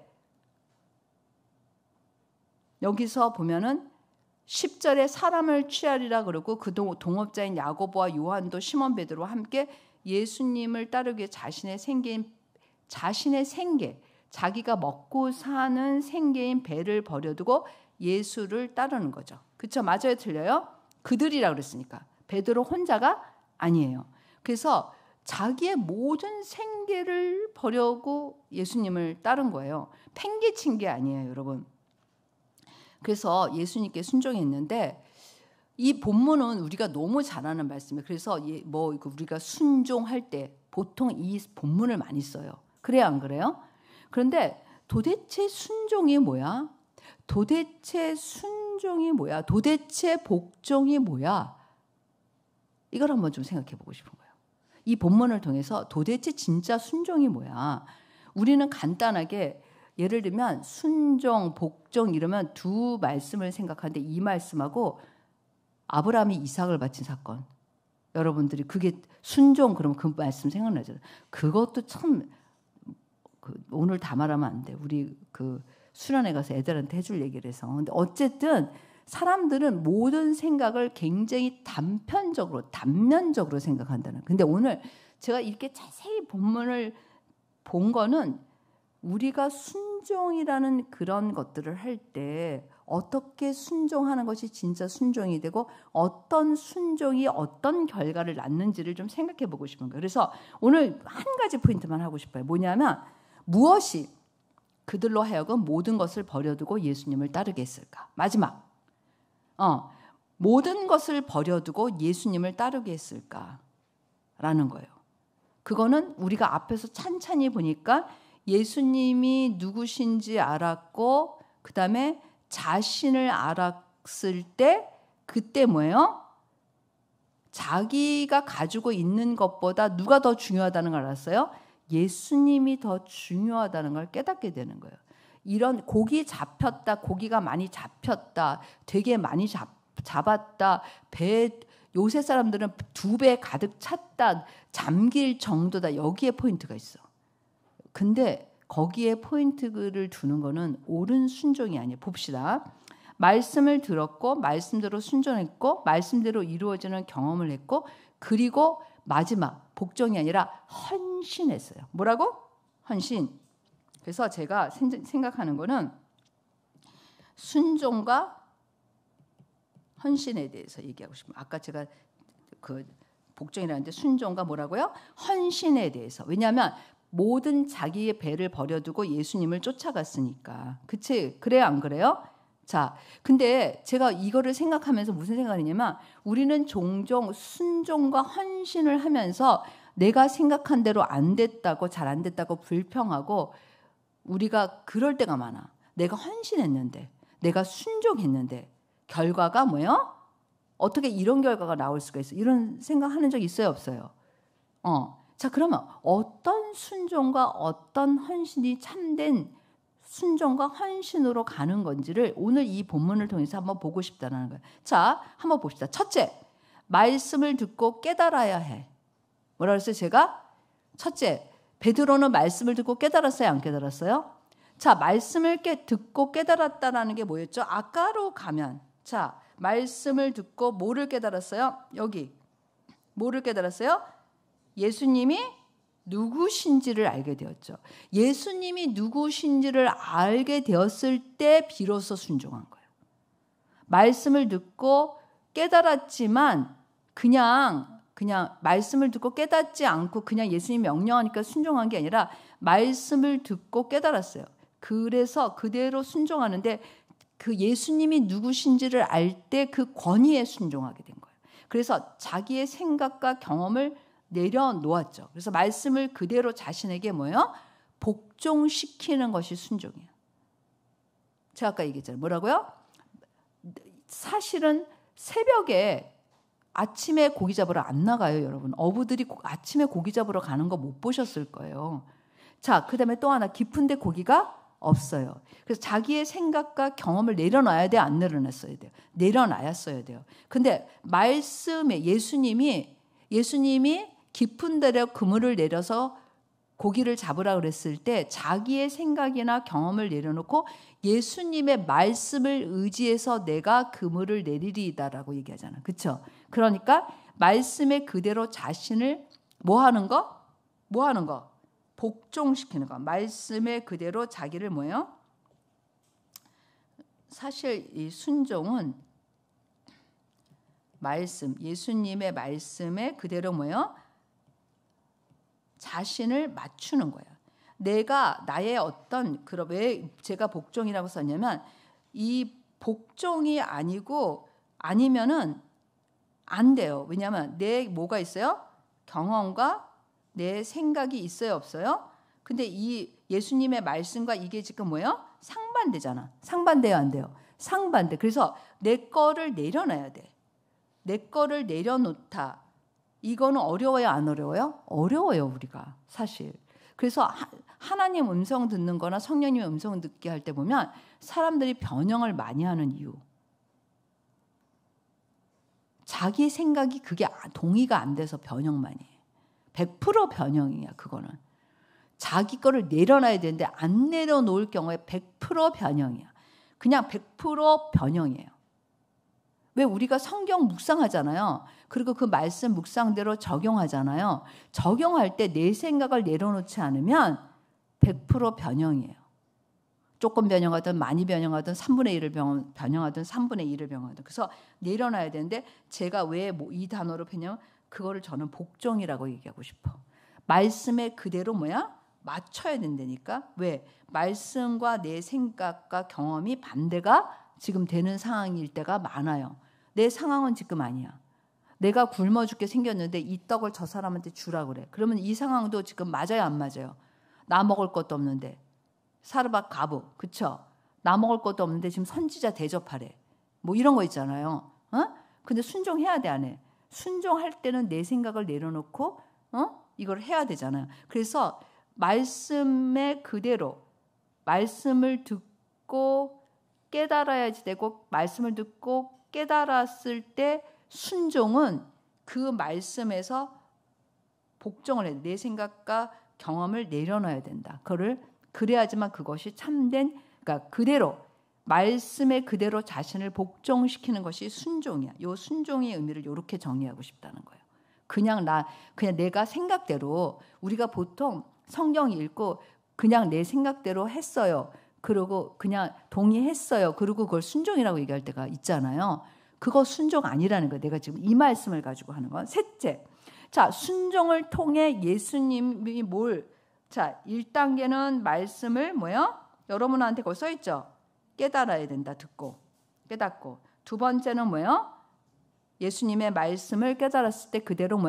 여기서 보면은 10절에 사람을 취하리라 그러고 그 동업자인 야고보와 요한도 시몬 베드로와 함께 예수님을 따르기 위해 자신의 생계, 자기가 먹고 사는 생계인 배를 버려두고 예수를 따르는 거죠. 그렇죠? 맞아요, 틀려요? 그들이라 그랬으니까 베드로 혼자가 아니에요. 그래서 자기의 모든 생계를 버려고 예수님을 따른 거예요. 팽개친 게 아니에요, 여러분. 그래서 예수님께 순종했는데 이 본문은 우리가 너무 잘 아는 말씀이에요. 그래서 우리가 순종할 때 보통 이 본문을 많이 써요. 그래요, 안 그래요? 그런데 도대체 순종이 뭐야? 도대체 순종이 뭐야? 도대체 복종이 뭐야? 이걸 한번 좀 생각해 보고 싶은 거예요. 이 본문을 통해서 도대체 진짜 순종이 뭐야? 우리는 간단하게 예를 들면 순종, 복종 이러면 두 말씀을 생각하는데 이 말씀하고 아브라함이 이삭을 바친 사건. 여러분들이 그게 순종 그러면 그 말씀 생각나잖아요. 그것도 참 오늘 다 말하면 안 돼. 우리 수련회 가서 애들한테 해줄 얘기를 해서. 근데 어쨌든 사람들은 모든 생각을 굉장히 단면적으로 생각한다는. 근데 오늘 제가 이렇게 자세히 본문을 본 거는 우리가 순종이라는 그런 것들을 할 때 어떻게 순종하는 것이 진짜 순종이 되고 어떤 순종이 어떤 결과를 낳는지를 좀 생각해 보고 싶은 거예요. 그래서 오늘 한 가지 포인트만 하고 싶어요. 뭐냐면 무엇이 그들로 하여금 모든 것을 버려두고 예수님을 따르게 했을까? 마지막. 모든 것을 버려두고 예수님을 따르게 했을까라는 거예요. 그거는 우리가 앞에서 찬찬히 보니까 예수님이 누구신지 알았고 그 다음에 자신을 알았을 때 그때 뭐예요? 자기가 가지고 있는 것보다 누가 더 중요하다는 걸 알았어요? 예수님이 더 중요하다는 걸 깨닫게 되는 거예요. 이런 고기 잡혔다, 고기가 많이 잡혔다, 되게 많이 잡았다, 배 요새 사람들은 2배 가득 찼다, 잠길 정도다. 여기에 포인트가 있어. 근데 거기에 포인트를 두는 거는 옳은 순종이 아니에요. 봅시다. 말씀을 들었고 말씀대로 순종했고 말씀대로 이루어지는 경험을 했고 그리고 마지막 복종이 아니라 헌신했어요. 뭐라고? 헌신. 그래서 제가 생각하는 거는 순종과 헌신에 대해서 얘기하고 싶어요. 아까 제가 복종이라는데 순종과 뭐라고요? 헌신에 대해서. 왜냐하면 모든 자기의 배를 버려두고 예수님을 쫓아갔으니까. 그치? 그래요? 안 그래요? 자, 근데 제가 이거를 생각하면서 무슨 생각이냐면 우리는 종종 순종과 헌신을 하면서 내가 생각한 대로 안 됐다고 잘 안 됐다고 불평하고 우리가 그럴 때가 많아. 내가 헌신했는데 내가 순종했는데 결과가 뭐예요? 어떻게 이런 결과가 나올 수가 있어? 이런 생각하는 적 있어요? 없어요? 자, 그러면 어떤 순종과 어떤 헌신이 참된 순종과 헌신으로 가는 건지를 오늘 이 본문을 통해서 한번 보고 싶다는 거예요. 자, 한번 봅시다. 첫째, 말씀을 듣고 깨달아야 해. 뭐라 그랬어요? 제가? 첫째, 베드로는 말씀을 듣고 깨달았어요? 안 깨달았어요? 자, 말씀을 듣고 깨달았다는 게 뭐였죠? 아까로 가면 자, 말씀을 듣고 뭐를 깨달았어요? 여기. 뭐를 깨달았어요? 예수님이 누구신지를 알게 되었죠. 예수님이 누구신지를 알게 되었을 때 비로소 순종한 거예요. 말씀을 듣고 깨달았지만 그냥 말씀을 듣고 깨닫지 않고 그냥 예수님이 명령하니까 순종한 게 아니라 말씀을 듣고 깨달았어요. 그래서 그대로 순종하는데 그 예수님이 누구신지를 알 때 그 권위에 순종하게 된 거예요. 그래서 자기의 생각과 경험을 내려놓았죠. 그래서 말씀을 그대로 자신에게 뭐예요? 복종시키는 것이 순종이에요. 제가 아까 얘기했잖아요. 뭐라고요? 사실은 새벽에 아침에 고기 잡으러 안 나가요, 여러분. 어부들이 아침에 고기 잡으러 가는 거 못 보셨을 거예요. 자, 그다음에 또 하나 깊은데 고기가 없어요. 그래서 자기의 생각과 경험을 내려놔야 돼, 안 내려놨어야 돼요? 내려놔야 돼요. 근데 말씀에 예수님이 깊은 데로 그물을 내려서 고기를 잡으라 그랬을 때 자기의 생각이나 경험을 내려놓고 예수님의 말씀을 의지해서 내가 그물을 내리리이다라고 얘기하잖아. 그렇죠? 그러니까 말씀에 그대로 자신을 뭐 하는 거? 복종시키는 거. 말씀에 그대로 자기를 뭐예요? 사실 이 순종은 예수님의 말씀에 그대로 뭐예요? 자신을 맞추는 거예요. 내가 나의 왜 제가 복종이라고 썼냐면 이 복종이 아니면은 안 돼요. 왜냐하면 내 뭐가 있어요? 경험과 내 생각이 있어요, 없어요? 근데 이 예수님의 말씀과 이게 지금 뭐예요? 상반되잖아. 상반돼요, 안 돼요? 상반돼. 그래서 내 거를 내려놔야 돼. 내 거를 내려놓다. 이거는 어려워요, 안 어려워요? 어려워요, 우리가 사실. 그래서 하나님 음성 듣는 거나 성령님의 음성 듣게 할 때 보면 사람들이 변형을 많이 하는 이유. 자기 생각이 그게 동의가 안 돼서 변형 많이 해. 100% 변형이야, 그거는. 자기 거를 내려놔야 되는데 안 내려놓을 경우에 100% 변형이야. 그냥 100% 변형이에요. 왜 우리가 성경 묵상하잖아요. 그리고 그 말씀 묵상대로 적용하잖아요. 적용할 때 내 생각을 내려놓지 않으면 100% 변형이에요. 조금 변형하든 많이 변형하든 3분의 1을 변형하든 3분의 1을 변형하든. 그래서 내려놔야 되는데 제가 왜 이 단어로 변형? 그거를 저는 복종이라고 얘기하고 싶어. 말씀에 그대로 맞춰야 된다니까. 왜? 말씀과 내 생각과 경험이 반대가 지금 되는 상황일 때가 많아요. 내 상황은 지금 아니야. 내가 굶어 죽게 생겼는데 이 떡을 저 사람한테 주라 그래. 그러면 이 상황도 지금 맞아요, 안 맞아요? 나 먹을 것도 없는데. 사르밧 가부, 그쵸? 나 먹을 것도 없는데 지금 선지자 대접하래. 뭐 이런 거 있잖아요. 근데 순종해야 돼, 안 해? 순종할 때는 내 생각을 내려놓고 이걸 해야 되잖아요. 그래서 말씀에 그대로 말씀을 듣고 깨달아야지 되고, 말씀을 듣고 깨달았을 때 순종은 그 말씀에서 복종을 해. 내 생각과 경험을 내려놔야 된다. 그래야지만 그것이 참된, 그러니까 그대로 말씀에 그대로 자신을 복종시키는 것이 순종이야. 요 순종의 의미를 이렇게 정리하고 싶다는 거예요. 그냥 내가 생각대로, 우리가 보통 성경 읽고 그냥 내 생각대로 했어요. 그리고 그냥 동의했어요. 그리고 그걸 순종이라고 얘기할 때가 있잖아요. 그거 순종 아니라는 거예요. 내가 지금 이 말씀을 가지고 하는 건. 셋째, 자, 순종을 통해 예수님이 자, 1단계는 말씀을 여러분한테 거기 써 있죠. 깨달아야 된다. 듣고 깨닫고. 두 번째는 예수님의 말씀을 깨달았을 때 그대로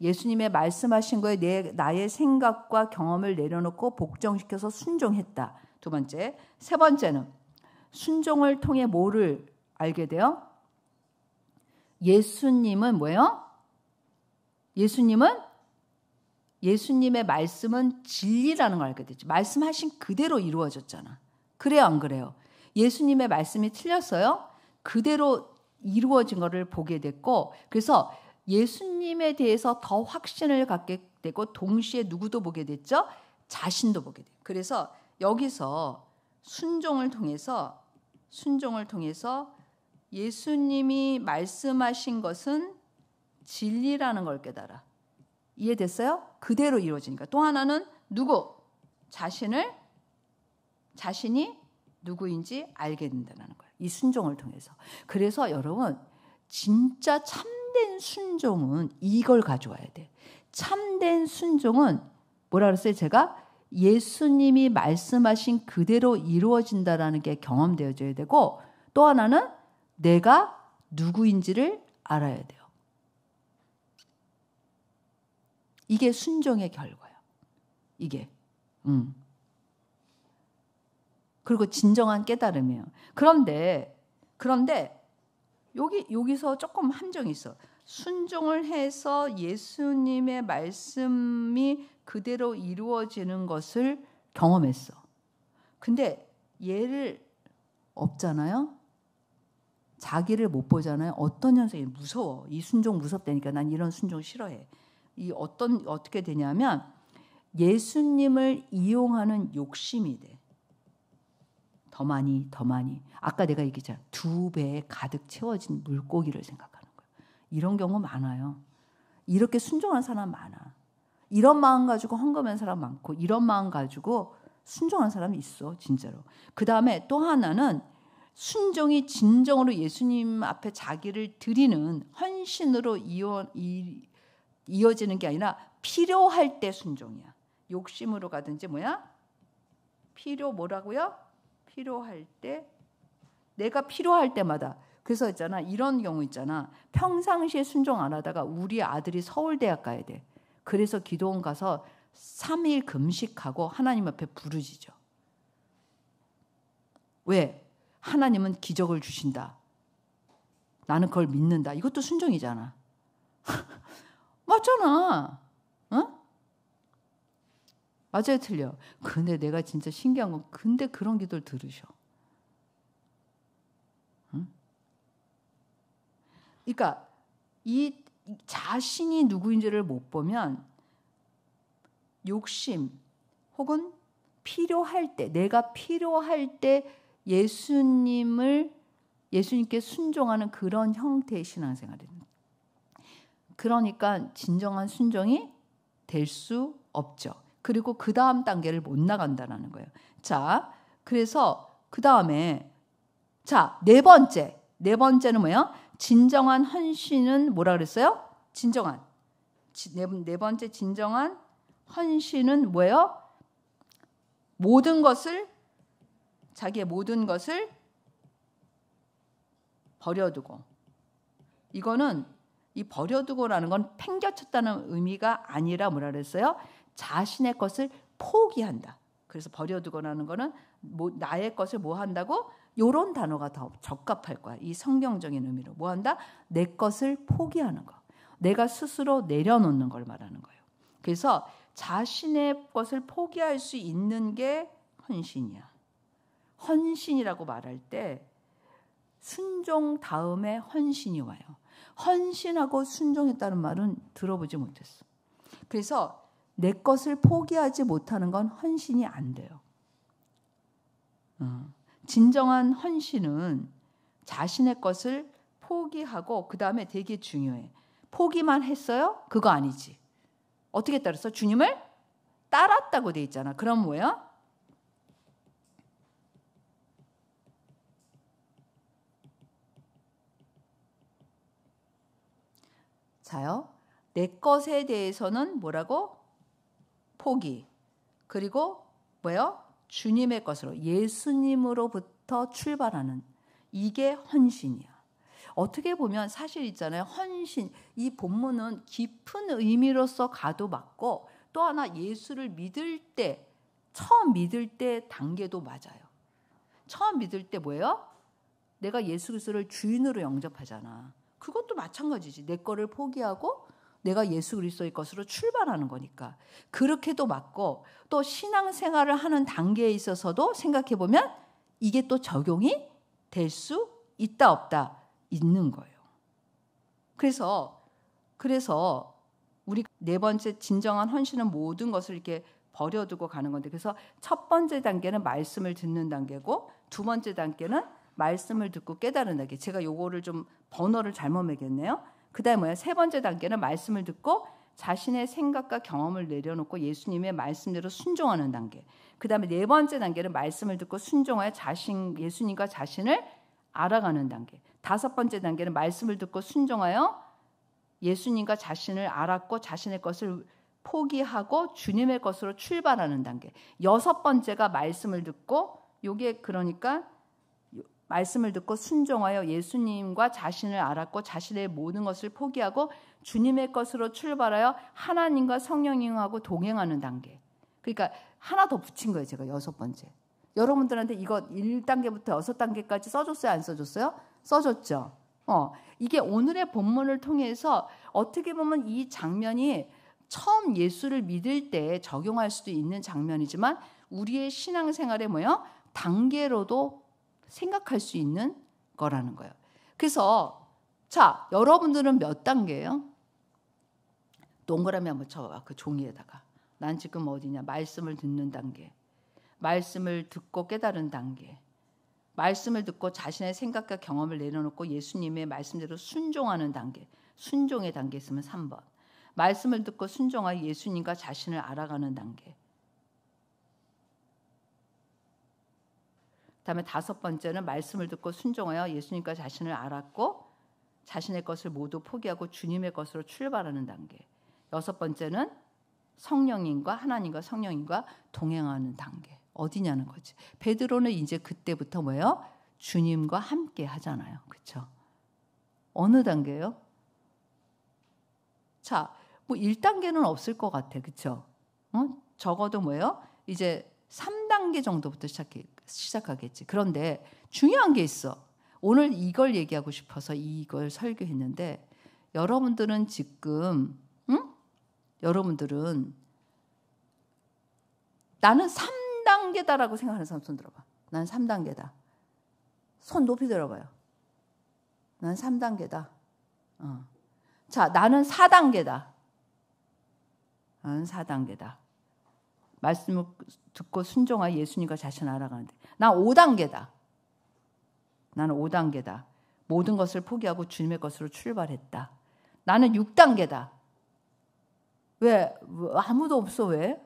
예수님의 말씀하신 거에 나의 생각과 경험을 내려놓고 복종시켜서 순종했다. 두 번째. 세 번째는 순종을 통해 뭐를 알게 돼요? 예수님은 예수님의 말씀은 진리라는 걸 알게 되죠. 말씀하신 그대로 이루어졌잖아. 그래요, 안 그래요? 예수님의 말씀이 틀렸어요? 그대로 이루어진 것을 보게 됐고, 그래서 예수님에 대해서 더 확신을 갖게 되고, 동시에 누구도 보게 됐죠? 자신도 보게 돼요. 그래서 여기서 순종을 통해서 예수님이 말씀하신 것은 진리라는 걸 깨달아. 이해됐어요? 그대로 이루어지니까. 또 하나는 자신이 누구인지 알게 된다는 거예요. 이 순종을 통해서. 그래서 여러분, 진짜 참된 순종은 이걸 가져와야 돼. 참된 순종은 뭐라 그랬어요? 제가 예수님이 말씀하신 그대로 이루어진다라는 게 경험되어져야 되고, 또 하나는 내가 누구인지를 알아야 돼요. 이게 순종의 결과예요. 이게. 그리고 진정한 깨달음이에요. 그런데 여기서 조금 함정이 있어. 순종을 해서 예수님의 말씀이 그대로 이루어지는 것을 경험했어. 근데 얘를 없잖아요. 자기를 못 보잖아요. 어떤 현상이 무서워. 이 순종 무섭다니까 난 이런 순종 싫어해. 어떻게 되냐면 예수님을 이용하는 욕심이 돼. 더 많이. 아까 내가 얘기했잖아. 2배에 가득 채워진 물고기를 생각하는 거예요. 이런 경우 많아요. 이렇게 순종하는 사람 많아. 이런 마음 가지고 헌금하는 사람 많고, 이런 마음 가지고 순종하는 사람이 있어, 진짜로. 그 다음에 또 하나는 순종이 진정으로 예수님 앞에 자기를 드리는 헌신으로 이어지는 게 아니라 필요할 때 순종이야. 욕심으로 가든지 필요할 때, 내가 필요할 때마다. 그래서 있잖아, 이런 경우 있잖아. 평상시에 순종 안 하다가 우리 아들이 서울대학 가야 돼. 그래서 기도원 가서 3일 금식하고 하나님 앞에 부르짖어. 왜? 하나님은 기적을 주신다. 나는 그걸 믿는다. 이것도 순종이잖아. 맞잖아. 어? 맞아요, 틀려. 근데 내가 진짜 신기한 건 근데 그런 기도를 들으셔. 응? 그러니까 이 자신이 누구인지를 못 보면 욕심 혹은 필요할 때, 내가 필요할 때 예수님께 순종하는 그런 형태의 신앙생활입니다. 그러니까 진정한 순종이 될 수 없죠. 그리고 그 다음 단계를 못 나간다는 거예요. 자, 그래서 그 다음에 자, 네 번째는 뭐예요? 진정한 헌신은 뭐라 그랬어요? 네 번째 진정한 헌신은 뭐예요? 자기의 모든 것을 버려두고. 이거는 이 버려두고라는 건 팽겨쳤다는 의미가 아니라 뭐라 그랬어요? 자신의 것을 포기한다. 그래서 버려두고라는 거는 나의 것을 뭐 한다고? 이런 단어가 더 적합할 거야. 이 성경적인 의미로. 뭐 한다? 내 것을 포기하는 거. 내가 스스로 내려놓는 걸 말하는 거예요. 그래서 자신의 것을 포기할 수 있는 게 헌신이야. 헌신이라고 말할 때 순종 다음에 헌신이 와요. 헌신하고 순종했다는 말은 들어보지 못했어. 그래서 내 것을 포기하지 못하는 건 헌신이 안 돼요. 진정한 헌신은 자신의 것을 포기하고 그 다음에 되게 중요해. 포기만 했어요? 그거 아니지. 어떻게 따랐어? 주님을 따랐다고 돼 있잖아. 그럼 뭐야? 자요. 내 것에 대해서는 뭐라고? 포기. 그리고 뭐예요? 주님의 것으로 예수님으로부터 출발하는 이게 헌신이야. 어떻게 보면 사실 있잖아요. 헌신, 이 본문은 깊은 의미로서 가도 맞고 또 하나 예수를 믿을 때, 처음 믿을 때 단계도 맞아요. 처음 믿을 때 뭐예요? 내가 예수 그리스도를 주인으로 영접하잖아. 그것도 마찬가지지. 내 거를 포기하고 내가 예수 그리스도의 것으로 출발하는 거니까. 그렇게도 맞고 또 신앙생활을 하는 단계에 있어서도 생각해 보면 이게 또 적용이 될 수 있다 없다 있는 거예요. 그래서 우리 네 번째 진정한 헌신은 모든 것을 이렇게 버려두고 가는 건데, 그래서 첫 번째 단계는 말씀을 듣는 단계고 두 번째 단계는 말씀을 듣고 깨달은 단계. 제가 요거를 좀 번호를 잘못 매겼네요. 그다음에 뭐야? 세 번째 단계는 말씀을 듣고 자신의 생각과 경험을 내려놓고 예수님의 말씀대로 순종하는 단계. 그다음에 네 번째 단계는 말씀을 듣고 순종하여 예수님과 자신을 알아가는 단계. 다섯 번째 단계는 말씀을 듣고 순종하여 예수님과 자신을 알았고 자신의 것을 포기하고 주님의 것으로 출발하는 단계. 여섯 번째가 말씀을 듣고, 요게 그러니까 말씀을 듣고 순종하여 예수님과 자신을 알았고 자신의 모든 것을 포기하고 주님의 것으로 출발하여 하나님과 성령님하고 동행하는 단계. 그러니까 하나 더 붙인 거예요. 제가 여섯 번째. 여러분들한테 이거 1단계부터 6단계까지 써줬어요? 안 써줬어요? 써줬죠. 이게 오늘의 본문을 통해서 어떻게 보면 이 장면이 처음 예수를 믿을 때 적용할 수도 있는 장면이지만 우리의 신앙생활에 뭐예요? 단계로도 생각할 수 있는 거라는 거예요. 그래서 자, 여러분들은 몇 단계예요? 동그라미 한번 쳐봐. 그 종이에다가. 난 지금 어디냐? 말씀을 듣는 단계. 말씀을 듣고 깨달은 단계. 말씀을 듣고 자신의 생각과 경험을 내려놓고 예수님의 말씀대로 순종하는 단계. 순종의 단계 있으면 3번. 말씀을 듣고 순종하여 예수님과 자신을 알아가는 단계. 그다음에 다섯 번째는 말씀을 듣고 순종하여 예수님과 자신을 알았고 자신의 것을 모두 포기하고 주님의 것으로 출발하는 단계. 여섯 번째는 성령님과 하나님과 성령님과 동행하는 단계. 어디냐는 거지. 베드로는 이제 그때부터 뭐예요? 주님과 함께 하잖아요. 그렇죠? 어느 단계예요? 자, 뭐 1단계는 없을 것 같아. 그렇죠? 적어도 뭐예요? 이제 3단계 정도부터 시작하겠지. 그런데 중요한 게 있어. 오늘 이걸 얘기하고 싶어서 이걸 설교했는데 여러분들은 지금 여러분들은 나는 3단계다라고 생각하는 사람 손 들어봐. 나는 3단계다. 손 높이 들어봐요. 나는 3단계다. 자, 나는 4단계다. 나는 4단계다. 말씀을 듣고 순종하여 예수님과 자신을 알아가는데 난 5단계다. 나는 5단계다. 모든 것을 포기하고 주님의 것으로 출발했다. 나는 6단계다. 왜? 아무도 없어. 왜?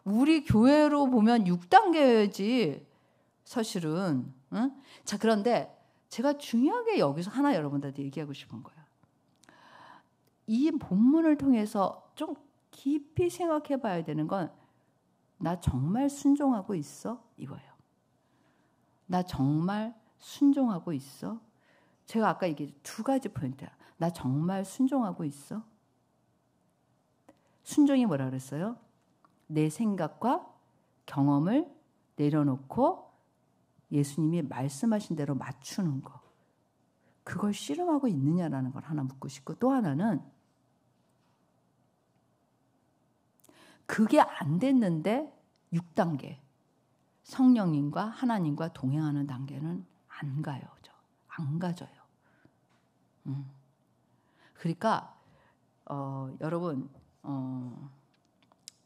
우리 교회로 보면 6단계지 사실은. 자, 그런데 제가 중요하게 여기서 하나 여러분들한테 얘기하고 싶은 거예요. 이 본문을 통해서 좀 깊이 생각해 봐야 되는 건 나 정말 순종하고 있어? 이거예요. 나 정말 순종하고 있어? 제가 아까 얘기했죠. 2가지 포인트야. 나 정말 순종하고 있어? 순종이 뭐라 그랬어요? 내 생각과 경험을 내려놓고 예수님이 말씀하신 대로 맞추는 거. 그걸 씨름하고 있느냐라는 걸 하나 묻고 싶고, 또 하나는 그게 안 됐는데 6단계 성령님과 하나님과 동행하는 단계는 안 가요. 안 가져요. 그러니까 여러분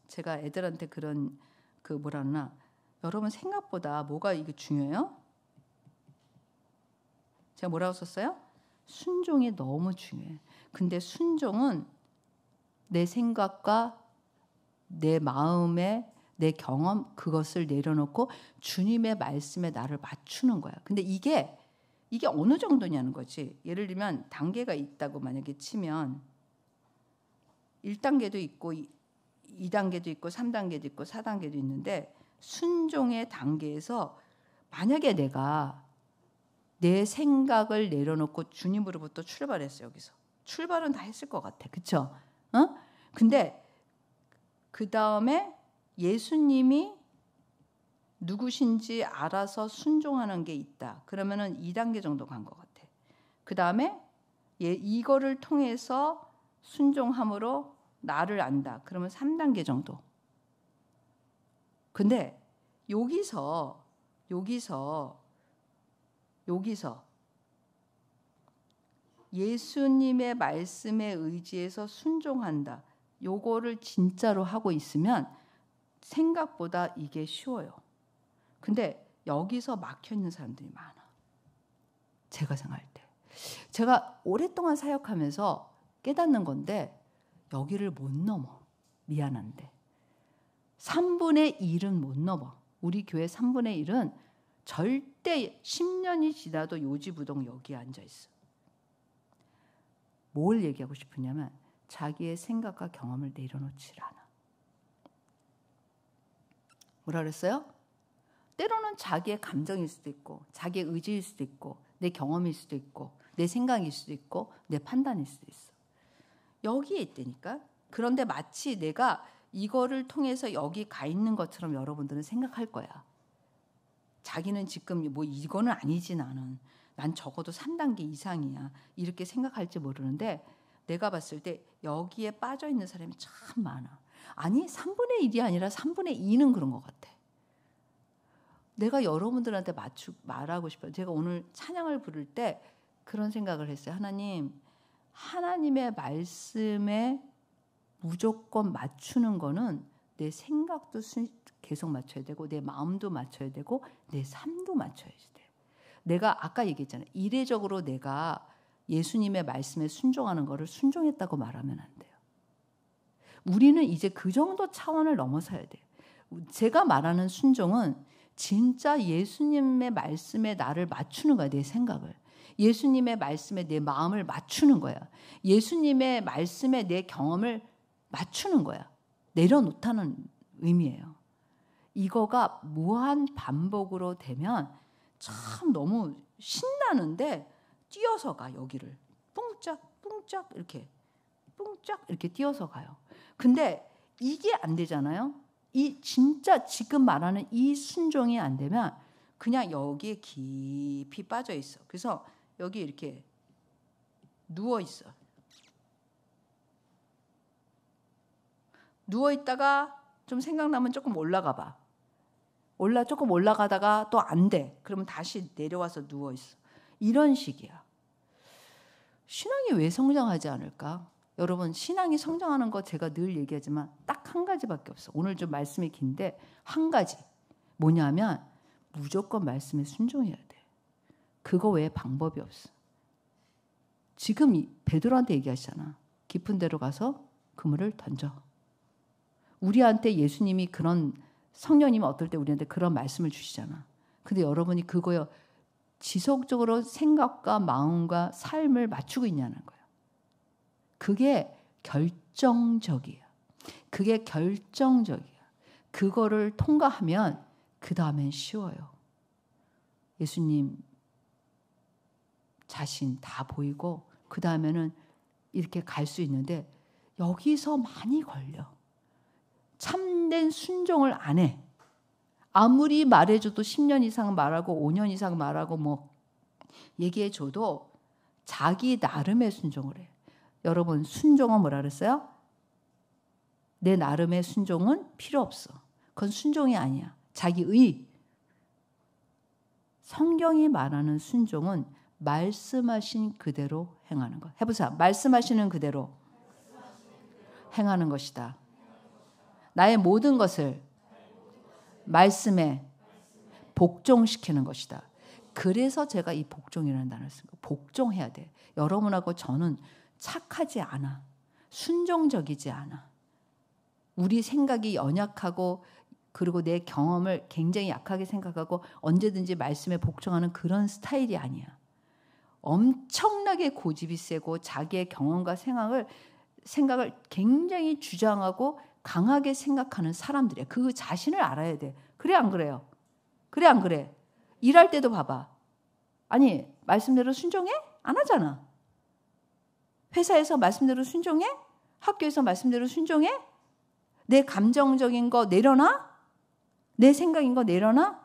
제가 애들한테 그런 뭐라 하나, 여러분 생각보다 뭐가 이게 중요해요? 제가 뭐라고 썼어요? 순종이 너무 중요해. 근데 순종은 내 생각과 내 마음에 내 경험 그것을 내려놓고 주님의 말씀에 나를 맞추는 거야. 근데 이게 어느 정도냐는 거지. 예를 들면 단계가 있다고 만약에 치면 1단계도 있고 2단계도 있고 3단계도 있고 4단계도 있는데, 순종의 단계에서 만약에 내가 내 생각을 내려놓고 주님으로부터 출발했어요. 여기서 출발은 다 했을 것 같아. 그렇죠? 근데 그 다음에 예수님이 누구신지 알아서 순종하는 게 있다. 그러면은 2단계 정도 간 것 같아. 그 다음에 이거를 통해서 순종함으로 나를 안다. 그러면 3단계 정도. 근데 여기서 예수님의 말씀에 의지해서 순종한다. 요거를 진짜로 하고 있으면 생각보다 이게 쉬워요. 근데 여기서 막혀 있는 사람들이 많아. 제가 생각할 때. 제가 오랫동안 사역하면서 깨닫는 건데 여기를 못 넘어. 미안한데. 3분의 1은 못 넘어. 우리 교회 3분의 1은 절대 10년이 지나도 요지부동 여기에 앉아 있어. 뭘 얘기하고 싶으냐면 자기의 생각과 경험을 내려놓질 않아. 뭐라 그랬어요? 때로는 자기의 감정일 수도 있고 자기의 의지일 수도 있고 내 경험일 수도 있고 내 생각일 수도 있고 내 판단일 수도 있어. 여기에 있다니까. 그런데 마치 내가 이거를 통해서 여기 가 있는 것처럼 여러분들은 생각할 거야. 자기는 지금 뭐 이거는 아니지 나는. 난 적어도 3단계 이상이야. 이렇게 생각할지 모르는데 내가 봤을 때 여기에 빠져 있는 사람이 참 많아. 아니 3분의 1이 아니라 3분의 2는 그런 것 같아. 내가 여러분들한테 말하고 싶어요. 제가 오늘 찬양을 부를 때 그런 생각을 했어요. 하나님의 말씀에 무조건 맞추는 거는 내 생각도 계속 맞춰야 되고 내 마음도 맞춰야 되고 내 삶도 맞춰야 돼. 내가 아까 얘기했잖아요. 이례적으로 내가 예수님의 말씀에 순종하는 거를 순종했다고 말하면 안 돼요. 우리는 이제 그 정도 차원을 넘어서야 돼요. 제가 말하는 순종은 진짜 예수님의 말씀에 나를 맞추는 거야. 내 생각을. 예수님의 말씀에 내 마음을 맞추는 거야. 예수님의 말씀에 내 경험을 맞추는 거야. 내려놓다는 의미예요. 이거가 무한 반복으로 되면 참 너무 신나는데 뛰어서 가. 여기를 뿡짝 이렇게 뛰어서 가요. 근데 이게 안 되잖아요. 이 진짜 지금 말하는 이 순종이 안 되면 그냥 여기에 깊이 빠져 있어. 그래서 여기 이렇게 누워 있어. 누워 있다가 좀 생각나면 조금 올라가 봐. 조금 올라가다가 또 안 돼. 그러면 다시 내려와서 누워 있어. 이런 식이야. 신앙이 왜 성장하지 않을까? 여러분, 신앙이 성장하는 거 제가 늘 얘기하지만 딱 한 가지밖에 없어. 오늘 좀 말씀이 긴데 한 가지. 뭐냐면 무조건 말씀에 순종해야 돼. 그거 외에 방법이 없어. 지금 베드로한테 얘기하시잖아. 깊은 데로 가서 그물을 던져. 우리한테 예수님이 그런 성령님은 어떨 때 우리한테 그런 말씀을 주시잖아. 근데 여러분이 그거에 지속적으로 생각과 마음과 삶을 맞추고 있냐는 거예요. 그게 결정적이에요. 그게 결정적이에요. 그거를 통과하면 그 다음엔 쉬워요. 예수님 자신 다 보이고 그 다음에는 이렇게 갈 수 있는데 여기서 많이 걸려. 참된 순종을 안 해. 아무리 말해줘도 10년 이상 말하고 5년 이상 말하고 뭐 얘기해줘도 자기 나름의 순종을 해. 여러분, 순종은 뭐라 그랬어요? 내 나름의 순종은 필요 없어. 그건 순종이 아니야. 자기 의. 성경이 말하는 순종은 말씀하신 그대로 행하는 것. 해보세요. 말씀하시는 그대로 행하는 것이다. 나의 모든 것을 말씀에 복종시키는 것이다. 그래서 제가 이 복종이라는 단어를 쓴 거예요. 복종해야 돼. 여러분하고 저는 착하지 않아. 순종적이지 않아. 우리 생각이 연약하고 그리고 내 경험을 굉장히 약하게 생각하고 언제든지 말씀에 복종하는 그런 스타일이 아니야. 엄청나게 고집이 세고 자기의 경험과 생각을 굉장히 주장하고 강하게 생각하는 사람들이야. 그 자신을 알아야 돼. 그래 안 그래요? 그래 안 그래? 일할 때도 봐봐. 아니 말씀대로 순종해? 안 하잖아. 회사에서 말씀대로 순종해? 학교에서 말씀대로 순종해? 내 감정적인 거 내려놔? 내 생각인 거 내려놔?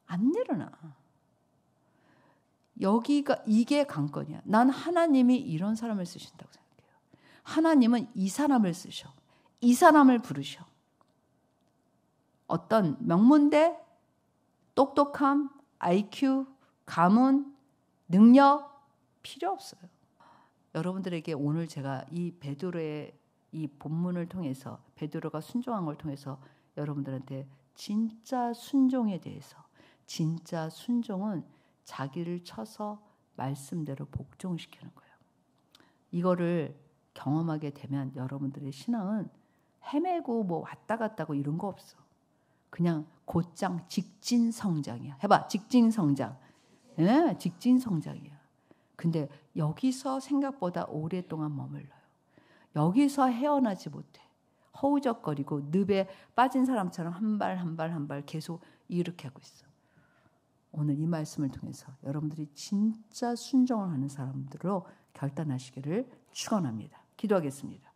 안 내려놔. 이게 관건이야. 난 하나님이 이런 사람을 쓰신다고 생각해요. 하나님은 이 사람을 쓰셔. 이 사람을 부르셔. 어떤 명문대, 똑똑함, IQ, 가문, 능력 필요 없어요. 여러분들에게 오늘 제가 이 베드로의 이 본문을 통해서 베드로가 순종한 걸 통해서 여러분들한테 진짜 순종에 대해서 진짜 순종은 자기를 쳐서 말씀대로 복종시키는 거예요. 이거를 경험하게 되면 여러분들의 신앙은 헤매고 뭐 왔다 갔다 하고 이런 거 없어. 그냥 곧장 직진 성장이야. 해봐. 직진 성장. 네, 직진 성장이야. 근데 여기서 생각보다 오랫동안 머물러요. 여기서 헤어나지 못해. 허우적거리고 늪에 빠진 사람처럼 한 발 한 발 한 발 계속 이렇게 하고 있어. 오늘 이 말씀을 통해서 여러분들이 진짜 순종을 하는 사람들로 결단하시기를 축원합니다. 기도하겠습니다.